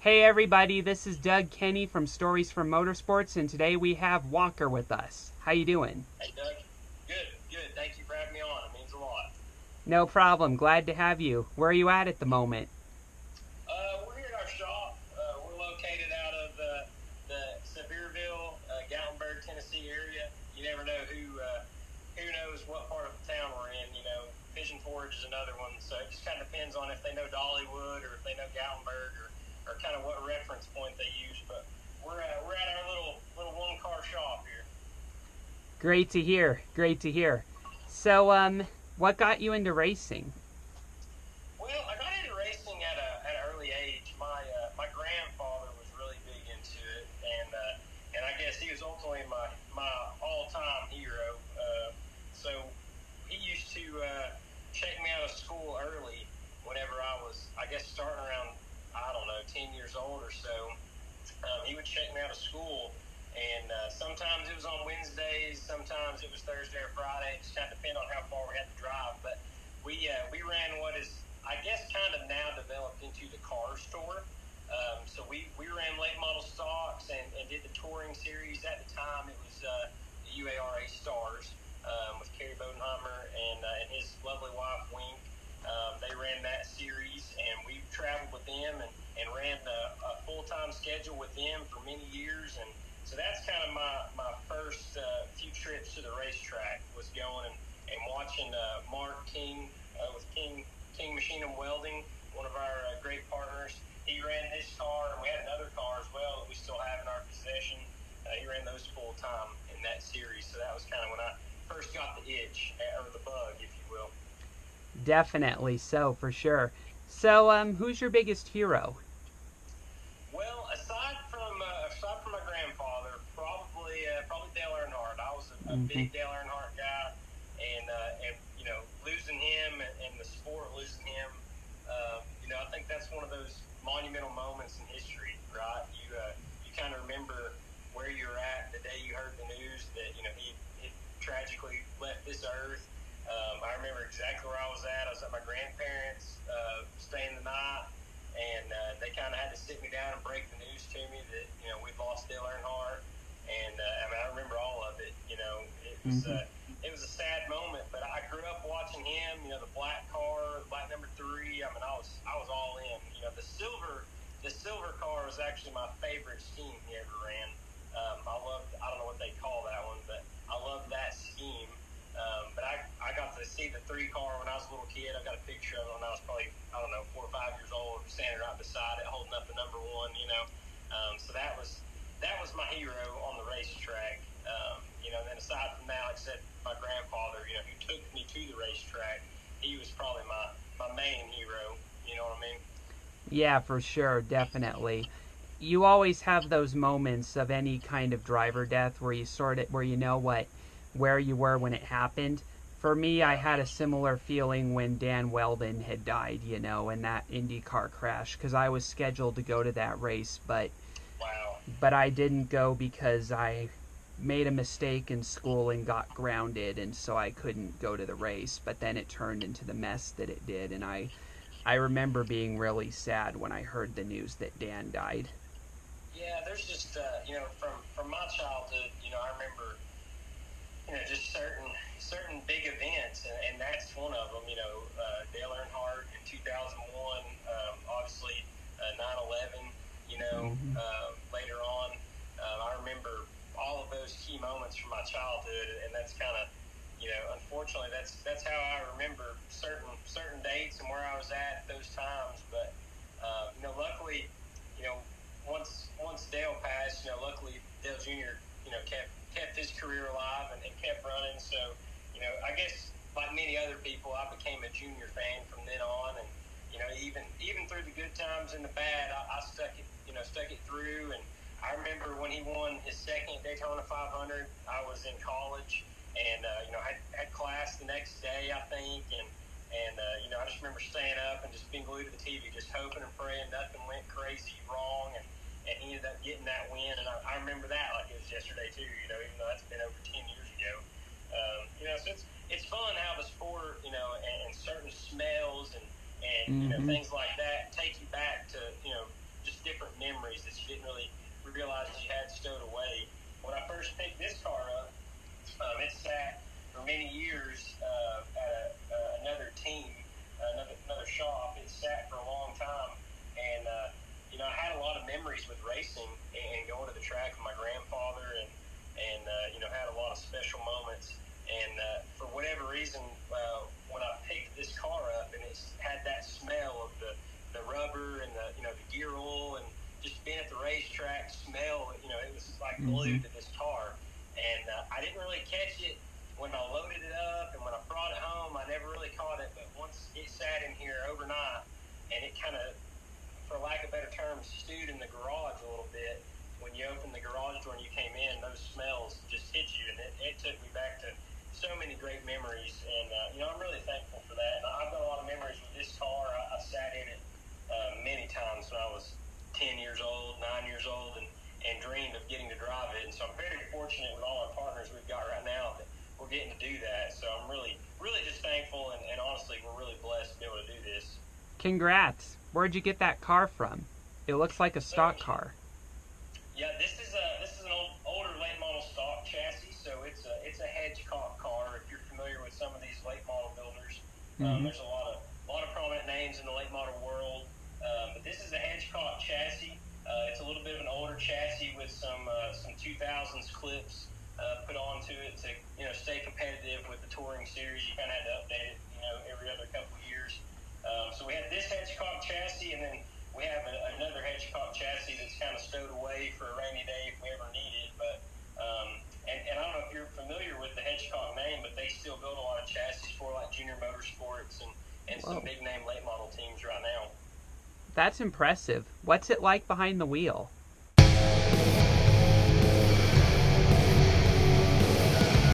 Hey everybody, this is Doug Kenny from Stories from Motorsports, and today we have Walker with us. How you doing? Hey Doug. Good. Thank you for having me on. It means a lot. No problem. Glad to have you. Where are you at the moment? We're here at our shop. We're located out of the Sevierville, Gatlinburg, Tennessee area. You never know who knows what part of the town we're in. Pigeon Forge is another one. So it just kind of depends on if they know Dollywood or if they know Gatlinburg or kind of what reference point they use. But we're at our little one car shop here. Great to hear. Great to hear. So, what got you into racing? Well, I got into racing at an early age. My grandfather was really big into it, and I guess he was ultimately my all time hero. So he used to check me out of school early whenever I was, I guess, starting around, I don't know, 10 years old or so. He would check me out of school, and sometimes it was on Wednesdays, sometimes it was Thursday or Friday. It just kind of depended on how far we had to drive. But we ran what is, I guess, kind of now developed into the car store. So we ran late model stocks and did the touring series. At the time, it was the UARA Stars with Kerry Bodenheimer and his lovely wife, Wink. They ran that series, and we traveled with them and ran a full-time schedule with them for many years. And so that's kind of my first few trips to the racetrack, was going and watching Mark King with King Machine and Welding, one of our great partners. He ran his car, and we had another car as well that we still have in our possession. He ran those full-time in that series. So that was kind of when I first got the itch, or the bug, if you will. Definitely so, for sure. So, who's your biggest hero? Well, aside from my grandfather, probably Dale Earnhardt. I was a Hmm. big Dale Earnhardt guy, and losing him and the sport losing him, I think that's one of those monumental moments in history, right? You kind of remember where you were at the day you heard the news that he tragically left this earth. I remember exactly where I was at. I was at my grandparents, staying the night, and they kind of had to sit me down and break the news to me that we'd lost Dale Earnhardt, and I remember all of it. Hmm. It was a sad moment, but I grew up watching him. The black car, black number 3. I was all in. The silver car was actually my favorite scheme he ever ran. I don't know what they call that one, but I loved that scheme. But I got to see the 3 car when I was a little kid. I got a picture of it when I was probably, I don't know, 4 or 5 years old, standing right beside it, holding up the number 1. So that was my hero on the racetrack. Then aside from that, like I said, my grandfather, who took me to the racetrack, he was probably my main hero. You know what I mean? Yeah, for sure, definitely. You always have those moments of any kind of driver death where where you know where you were when it happened. For me, I Yeah. had a similar feeling when Dan Weldon had died, in that IndyCar crash, because I was scheduled to go to that race, Wow. but I didn't go because I made a mistake in school and got grounded, and so I couldn't go to the race. But then it turned into the mess that it did, and I remember being really sad when I heard the news that Dan died. Yeah, there's just from my childhood, I remember just certain big events, and that's one of them. Dale Earnhardt in 2001, obviously 9/11. Hmm. Later on, I remember all of those key moments from my childhood, and that's kind of unfortunately, that's how I remember certain dates and where I was at those times. But luckily, you know, once Dale passed, luckily Dale Jr. Kept his career alive and kept running. So I guess like many other people, I became a junior fan from then on, and even through the good times and the bad, I stuck it through. And I remember when he won his second Daytona 500, I was in college, and had class the next day, I think, and I just remember staying up and just being glued to the TV, just hoping and praying nothing went crazy wrong, and he ended up getting that win. And I remember that like it was yesterday too. Even though that's been over 10 years ago. So it's fun how the sport, and certain smells and Hmm. things like that take you back to just different different memories that you didn't really realize you had stowed away. When I first picked this car up, it sat for many years at another team, another shop. It sat for a long time, and I had a lot of memories with racing and going to the track with my grandfather, and had a lot of special moments. And for whatever reason, when I picked this car up and it had that smell of the rubber and the gear oil and just being at the racetrack smell, it was like Mm-hmm. glued to this car. And I didn't really catch it when I loaded it up, and when I brought it home, I never really caught it. But once it sat in here overnight, and it kind of, for lack of better terms, stewed in the garage a little bit. When you opened the garage door and you came in, those smells just hit you, and it took me back to so many great memories. And I'm really thankful for that. And I've got a lot of memories with this car. I sat in it many times when I was 10 years old, 9 years old, and dreamed of getting to drive it. And so I'm very fortunate with all our partners we've got right now that we're getting to do that. So I'm really, really just thankful, and honestly, we're really blessed to be able to do this. Congrats. Where'd you get that car from? It looks like a So stock car. yeah, this is an older late model stock chassis, so it's a Hedgecock car. If you're familiar with some of these late model builders, Mm-hmm. there's a lot of prominent names in the late model world. But this is a Hedgecock chassis. It's a little bit of an older chassis with some 2000s clips put onto it to stay competitive with the touring series. You kind of had to update it every other couple of years. So we have this Hedgecock chassis, and then we have another Hedgecock chassis that's kind of stowed away for a rainy day if we ever need it. But and I don't know if you're familiar with the Hedgecock name, but they still build a lot of chassis for like Junior Motorsports and some Whoa. big name late model teams right now. That's impressive. What's it like behind the wheel?